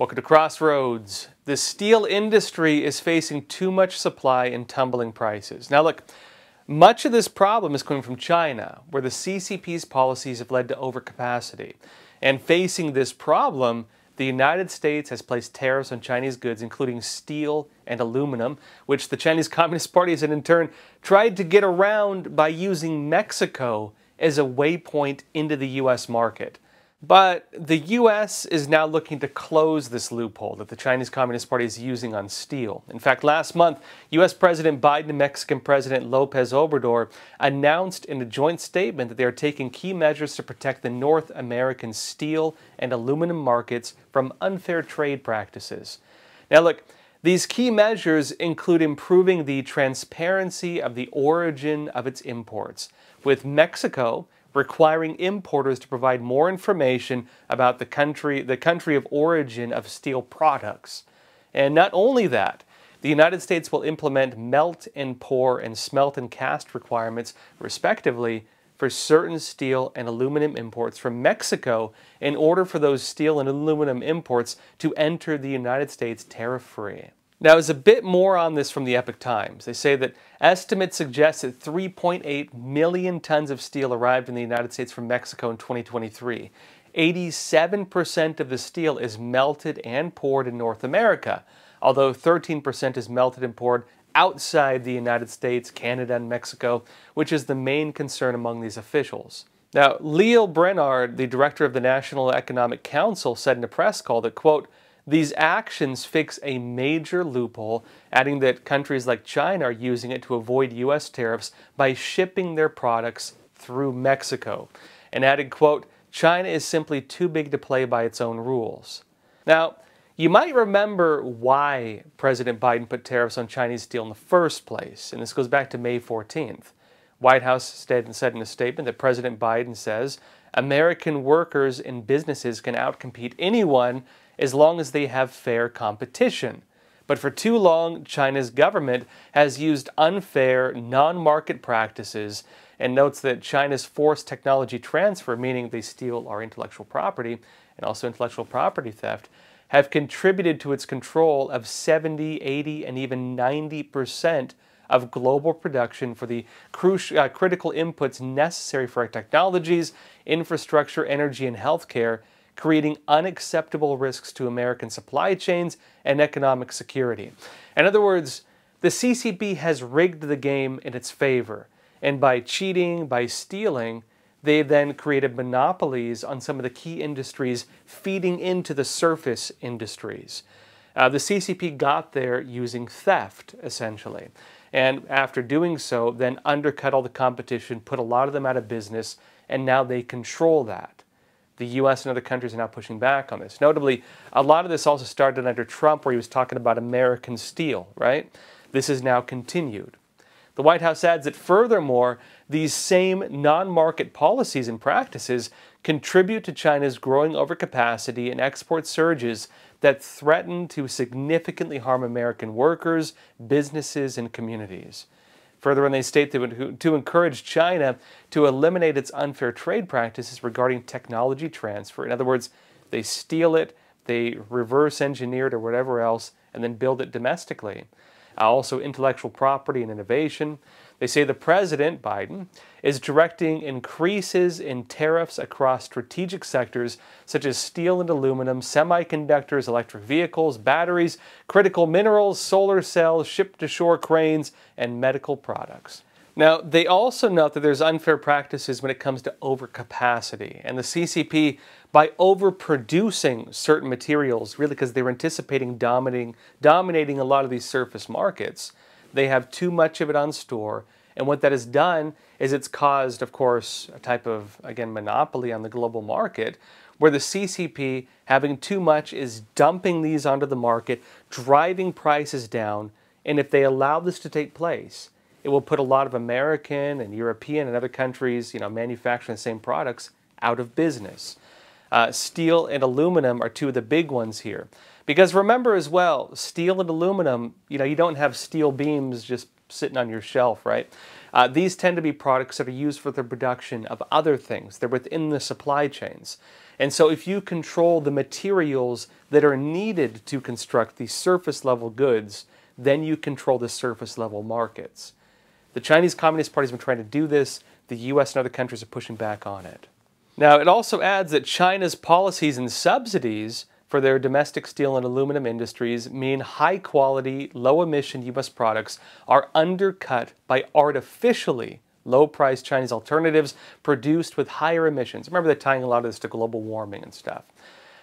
Welcome to Crossroads. The steel industry is facing too much supply and tumbling prices. Now look, much of this problem is coming from China, where the CCP's policies have led to overcapacity. And facing this problem, the United States has placed tariffs on Chinese goods, including steel and aluminum, which the Chinese Communist Party has in turn tried to get around by using Mexico as a waypoint into the U.S. market. But the U.S. is now looking to close this loophole that the Chinese Communist Party is using on steel. In fact, last month, U.S. President Biden and Mexican President López Obrador announced in a joint statement that they are taking key measures to protect the North American steel and aluminum markets from unfair trade practices. Now look, these key measures include improving the transparency of the origin of its imports, with Mexico requiring importers to provide more information about the country of origin of steel products. And not only that, the United States will implement melt and pour and smelt and cast requirements, respectively, for certain steel and aluminum imports from Mexico in order for those steel and aluminum imports to enter the United States tariff-free. Now, there's a bit more on this from the Epoch Times. They say that estimates suggest that 3.8 million tons of steel arrived in the United States from Mexico in 2023. 87% of the steel is melted and poured in North America, although 13% is melted and poured outside the United States, Canada, and Mexico, which is the main concern among these officials. Now, Leo Brenard, the director of the National Economic Council, said in a press call that, quote, "These actions fix a major loophole," adding that countries like China are using it to avoid U.S. tariffs by shipping their products through Mexico. And added, quote, "China is simply too big to play by its own rules." Now, you might remember why President Biden put tariffs on Chinese steel in the first place, and this goes back to May 14th. White House said in a statement that President Biden says, "American workers and businesses can outcompete anyone as long as they have fair competition. But for too long, China's government has used unfair, non-market practices," and notes that China's forced technology transfer, meaning they steal our intellectual property and also intellectual property theft, have contributed to its control of 70, 80, and even 90% of global production for the critical inputs necessary for our technologies, infrastructure, energy, and healthcare, creating unacceptable risks to American supply chains and economic security. In other words, the CCP has rigged the game in its favor, and by cheating, by stealing, they've then created monopolies on some of the key industries feeding into the surface industries. The CCP got there using theft, essentially, and after doing so, then undercut all the competition, put a lot of them out of business, and now they control that. The U.S. and other countries are now pushing back on this. Notably, a lot of this also started under Trump, where he was talking about American steel, right? This is now continued. The White House adds that furthermore, these same non-market policies and practices contribute to China's growing overcapacity and export surges that threaten to significantly harm American workers, businesses, and communities. Further, when they state to encourage China to eliminate its unfair trade practices regarding technology transfer. In other words, they steal it, they reverse engineer it or whatever else, and then build it domestically. Also, intellectual property and innovation. They say the President, Biden, is directing increases in tariffs across strategic sectors such as steel and aluminum, semiconductors, electric vehicles, batteries, critical minerals, solar cells, ship-to-shore cranes, and medical products. Now, they also note that there's unfair practices when it comes to overcapacity, and the CCP, by overproducing certain materials, really because they were anticipating dominating a lot of these surface markets, they have too much of it on store, and what that has done is it's caused, of course, a type of, again, monopoly on the global market, where the CCP, having too much, is dumping these onto the market, driving prices down, and if they allow this to take place, it will put a lot of American and European and other countries, manufacturing the same products out of business. Steel and aluminum are two of the big ones here. Because remember as well, steel and aluminum, you don't have steel beams just sitting on your shelf, right? These tend to be products that are used for the production of other things. They're within the supply chains. And so if you control the materials that are needed to construct these surface level goods, then you control the surface level markets. The Chinese Communist Party has been trying to do this. The US and other countries are pushing back on it. Now, it also adds that China's policies and subsidies for their domestic steel and aluminum industries mean high-quality, low-emission U.S. products are undercut by artificially low-priced Chinese alternatives produced with higher emissions. Remember, they're tying a lot of this to global warming and stuff.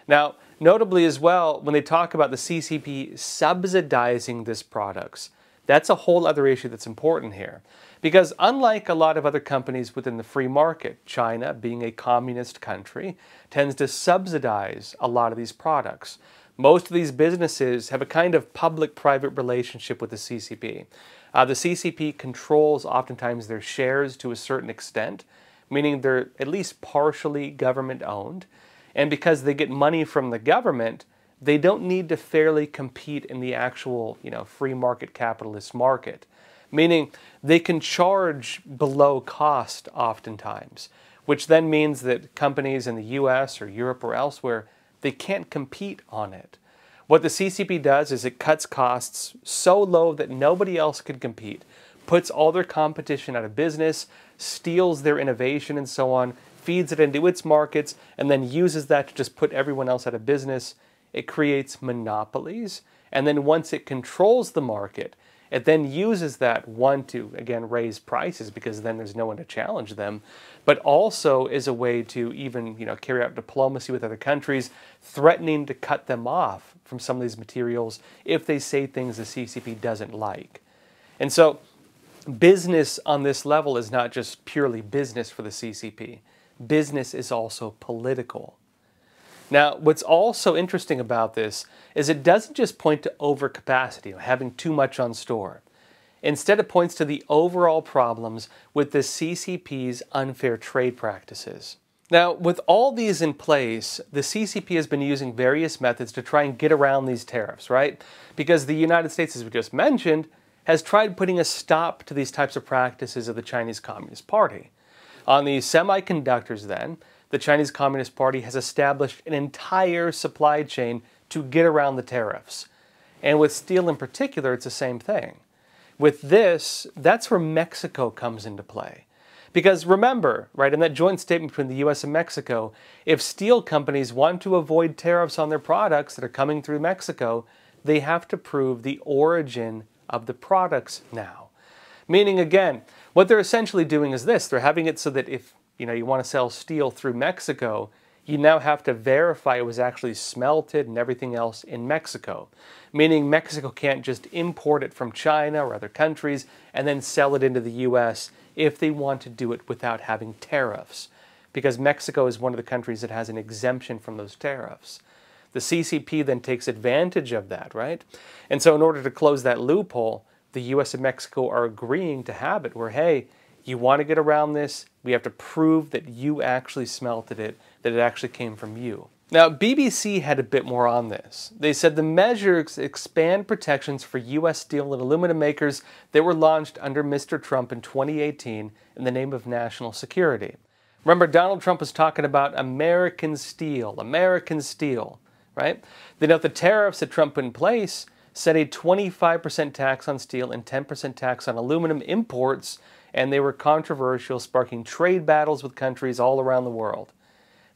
Now, notably as well, when they talk about the CCP subsidizing these products, that's a whole other issue that's important here. Because unlike a lot of other companies within the free market, China, being a communist country, tends to subsidize a lot of these products. Most of these businesses have a kind of public-private relationship with the CCP. The CCP controls oftentimes their shares to a certain extent, meaning they're at least partially government-owned. And because they get money from the government, they don't need to fairly compete in the actual, free market capitalist market. Meaning they can charge below cost oftentimes, which then means that companies in the US or Europe or elsewhere, they can't compete on it. What the CCP does is it cuts costs so low that nobody else can compete, puts all their competition out of business, steals their innovation and so on, feeds it into its markets, and then uses that to just put everyone else out of business. It creates monopolies, and then once it controls the market, it then uses that, one, to, again, raise prices because then there's no one to challenge them, but also as a way to even, carry out diplomacy with other countries, threatening to cut them off from some of these materials if they say things the CCP doesn't like. And so business on this level is not just purely business for the CCP. Business is also political. Now, what's also interesting about this is it doesn't just point to overcapacity, having too much on store. Instead, it points to the overall problems with the CCP's unfair trade practices. Now, with all these in place, the CCP has been using various methods to try and get around these tariffs, right? Because the United States, as we just mentioned, has tried putting a stop to these types of practices of the Chinese Communist Party. On the semiconductors, then, the Chinese Communist Party has established an entire supply chain to get around the tariffs. And with steel in particular, it's the same thing. With this, that's where Mexico comes into play. Because remember, right, in that joint statement between the US and Mexico, if steel companies want to avoid tariffs on their products that are coming through Mexico, they have to prove the origin of the products now. Meaning, again, what they're essentially doing is this. They're having it so that if you want to sell steel through Mexico, you now have to verify it was actually smelted and everything else in Mexico. Meaning Mexico can't just import it from China or other countries and then sell it into the US if they want to do it without having tariffs. Because Mexico is one of the countries that has an exemption from those tariffs. The CCP then takes advantage of that, right? And so in order to close that loophole, the US and Mexico are agreeing to have it where, hey, you want to get around this, we have to prove that you actually smelted it, that it actually came from you. Now, BBC had a bit more on this. They said the measures expand protections for U.S. steel and aluminum makers that were launched under Mr. Trump in 2018 in the name of national security. Remember, Donald Trump was talking about American steel, right? They note the tariffs that Trump put in place set a 25% tax on steel and 10% tax on aluminum imports, and they were controversial, sparking trade battles with countries all around the world.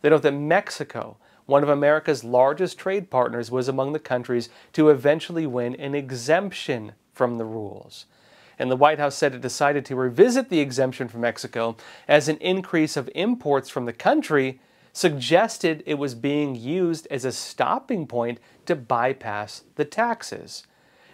They note that Mexico, one of America's largest trade partners, was among the countries to eventually win an exemption from the rules. And the White House said it decided to revisit the exemption from Mexico as an increase of imports from the country suggested it was being used as a stopping point to bypass the taxes.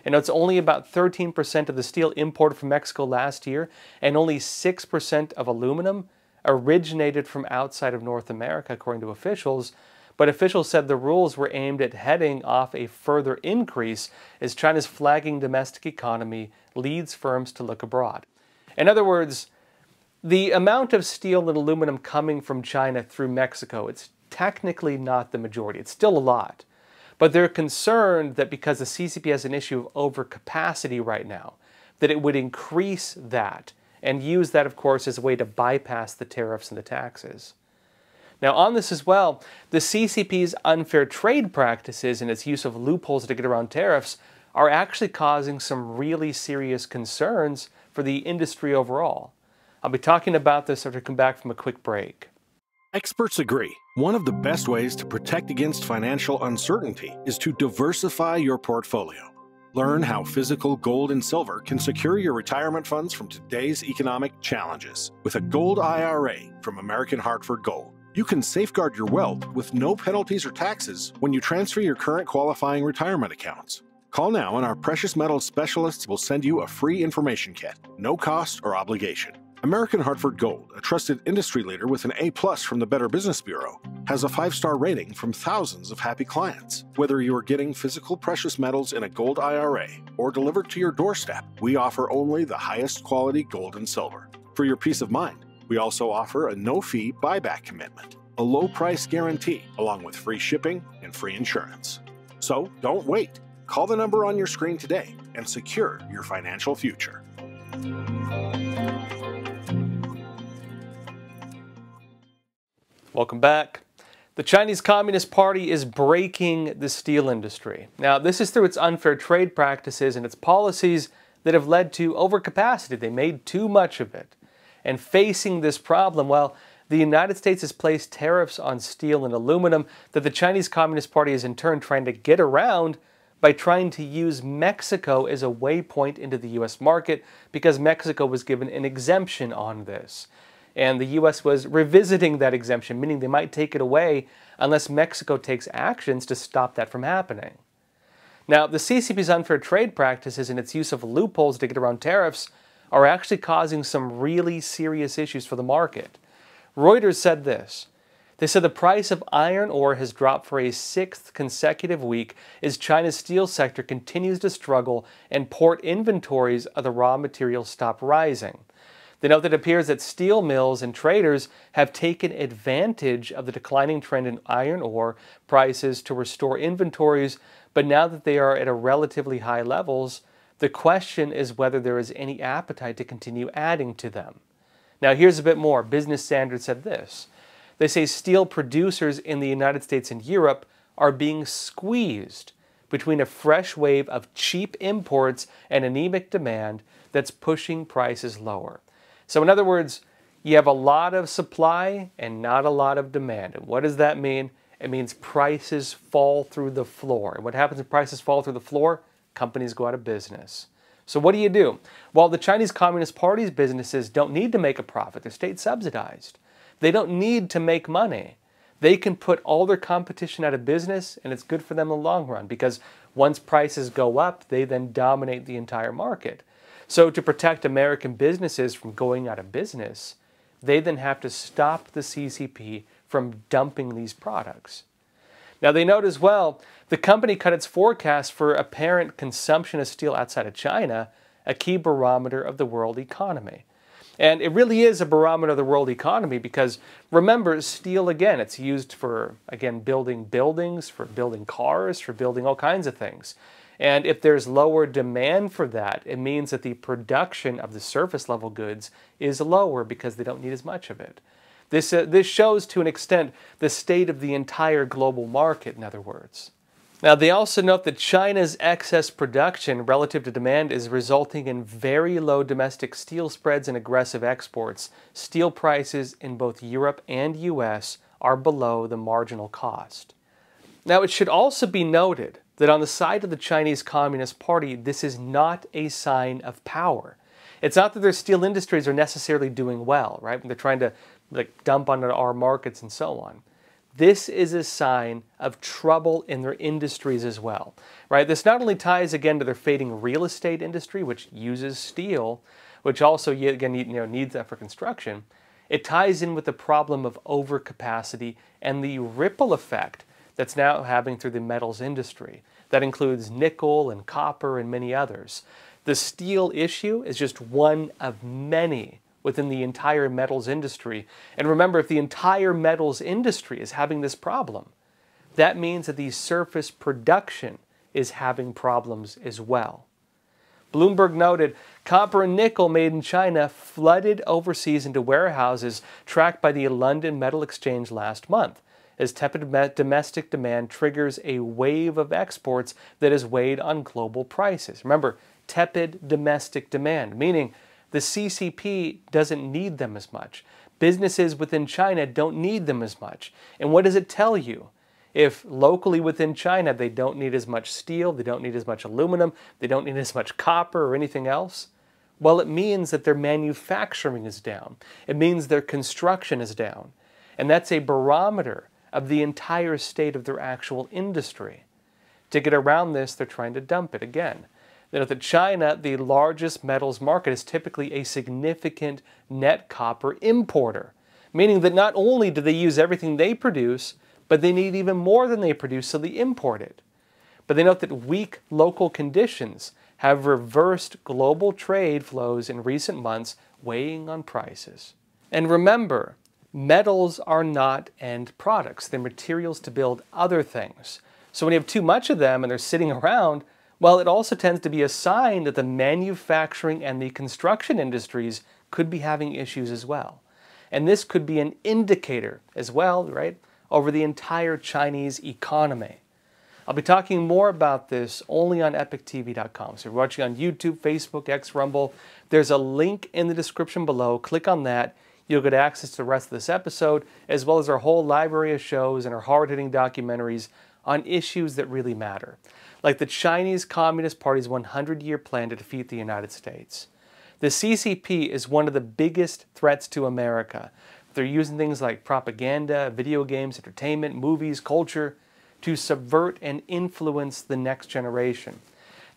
And it's only about 13% of the steel imported from Mexico last year, and only 6% of aluminum originated from outside of North America, according to officials. But officials said the rules were aimed at heading off a further increase as China's flagging domestic economy leads firms to look abroad. In other words, the amount of steel and aluminum coming from China through Mexico, it's technically not the majority. It's still a lot. But they're concerned that because the CCP has an issue of overcapacity right now, that it would increase that and use that, of course, as a way to bypass the tariffs and the taxes. Now on this as well, the CCP's unfair trade practices and its use of loopholes to get around tariffs are actually causing some really serious concerns for the industry overall. I'll be talking about this after I come back from a quick break. Experts agree. One of the best ways to protect against financial uncertainty is to diversify your portfolio. Learn how physical gold and silver can secure your retirement funds from today's economic challenges with a gold IRA from American Hartford Gold. You can safeguard your wealth with no penalties or taxes when you transfer your current qualifying retirement accounts. Call now and our precious metals specialists will send you a free information kit, no cost or obligation. American Hartford Gold, a trusted industry leader with an A+ from the Better Business Bureau, has a 5-star rating from thousands of happy clients. Whether you are getting physical precious metals in a gold IRA or delivered to your doorstep, we offer only the highest quality gold and silver. For your peace of mind, we also offer a no-fee buyback commitment, a low-price guarantee, along with free shipping and free insurance. So don't wait. Call the number on your screen today and secure your financial future. Welcome back. The Chinese Communist Party is breaking the steel industry. Now, this is through its unfair trade practices and its policies that have led to overcapacity. They made too much of it. And facing this problem, well, the United States has placed tariffs on steel and aluminum that the Chinese Communist Party is in turn trying to get around by trying to use Mexico as a waypoint into the U.S. market because Mexico was given an exemption on this. And the U.S. was revisiting that exemption, meaning they might take it away unless Mexico takes actions to stop that from happening. Now, the CCP's unfair trade practices and its use of loopholes to get around tariffs are actually causing some really serious issues for the market. Reuters said this. They said the price of iron ore has dropped for a 6th consecutive week as China's steel sector continues to struggle and port inventories of the raw materials stop rising. They note that it appears that steel mills and traders have taken advantage of the declining trend in iron ore prices to restore inventories, but now that they are at a relatively high levels, the question is whether there is any appetite to continue adding to them. Now here's a bit more. Business Standard said this. They say steel producers in the United States and Europe are being squeezed between a fresh wave of cheap imports and anemic demand that's pushing prices lower. So in other words, you have a lot of supply and not a lot of demand. And what does that mean? It means prices fall through the floor. And what happens when prices fall through the floor? Companies go out of business. So what do? Well, the Chinese Communist Party's businesses don't need to make a profit. They're state subsidized. They don't need to make money. They can put all their competition out of business, and it's good for them in the long run because once prices go up, they then dominate the entire market. So to protect American businesses from going out of business, they then have to stop the CCP from dumping these products. Now they note as well, the company cut its forecast for apparent consumption of steel outside of China, a key barometer of the world economy. And it really is a barometer of the world economy because remember, steel, again, it's used for, again, building buildings, for building cars, for building all kinds of things. And if there's lower demand for that, it means that the production of the surface level goods is lower because they don't need as much of it. This shows to an extent the state of the entire global market, in other words. Now, they also note that China's excess production relative to demand is resulting in very low domestic steel spreads and aggressive exports. Steel prices in both Europe and US are below the marginal cost. Now, it should also be noted that on the side of the Chinese Communist Party, this is not a sign of power. It's not that their steel industries are necessarily doing well, right? When they're trying to dump onto our markets and so on. This is a sign of trouble in their industries as well, right? This not only ties again to their fading real estate industry, which uses steel, which also again needs that for construction. It ties in with the problem of overcapacity and the ripple effect that's now having through the metals industry. That includes nickel and copper and many others. The steel issue is just one of many within the entire metals industry. And remember, if the entire metals industry is having this problem, that means that the surface production is having problems as well. Bloomberg noted copper and nickel made in China flooded overseas into warehouses tracked by the London Metal Exchange last month, as tepid domestic demand triggers a wave of exports that has weighed on global prices. Remember, tepid domestic demand, meaning the CCP doesn't need them as much. Businesses within China don't need them as much. And what does it tell you? If locally within China they don't need as much steel, they don't need as much aluminum, they don't need as much copper or anything else, well, it means that their manufacturing is down. It means their construction is down. And that's a barometer of the entire state of their actual industry. To get around this, they're trying to dump it again. They know that China, the largest metals market, is typically a significant net copper importer, meaning that not only do they use everything they produce, but they need even more than they produce, so they import it. But they note that weak local conditions have reversed global trade flows in recent months, weighing on prices. And remember, metals are not end products. They're materials to build other things. So when you have too much of them and they're sitting around, well, it also tends to be a sign that the manufacturing and the construction industries could be having issues as well. And this could be an indicator as well, right, over the entire Chinese economy. I'll be talking more about this only on EpochTV.com. So if you're watching on YouTube, Facebook, X, Rumble, there's a link in the description below. Click on that. You'll get access to the rest of this episode, as well as our whole library of shows and our hard-hitting documentaries on issues that really matter, like the Chinese Communist Party's 100-year plan to defeat the United States. The CCP is one of the biggest threats to America. They're using things like propaganda, video games, entertainment, movies, culture to subvert and influence the next generation.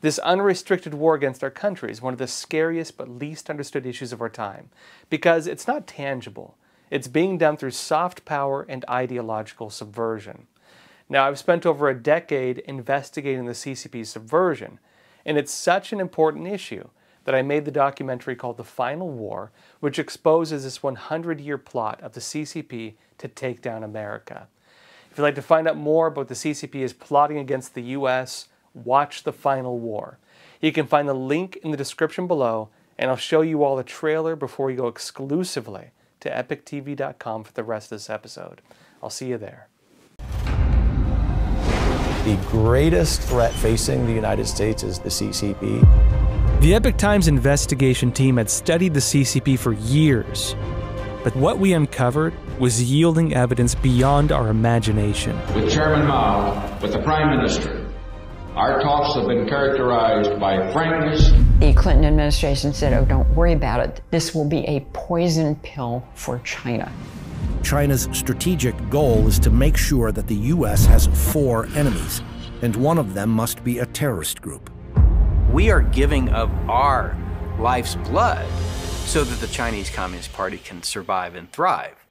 This unrestricted war against our country is one of the scariest but least understood issues of our time, because it's not tangible. It's being done through soft power and ideological subversion. Now, I've spent over a decade investigating the CCP's subversion, and it's such an important issue that I made the documentary called The Final War, which exposes this 100-year plot of the CCP to take down America. If you'd like to find out more about the CCP is plotting against the U.S., watch The Final War. You can find the link in the description below, and I'll show you all the trailer before you go exclusively to EpochTV.com for the rest of this episode. I'll see you there. The greatest threat facing the United States is the CCP. The Epoch Times investigation team had studied the CCP for years, but what we uncovered was yielding evidence beyond our imagination. With Chairman Mao, with the Prime Minister, our talks have been characterized by frankness. The Clinton administration said, oh, don't worry about it. This will be a poison pill for China. China's strategic goal is to make sure that the U.S. has 4 enemies, and one of them must be a terrorist group. We are giving of our life's blood so that the Chinese Communist Party can survive and thrive.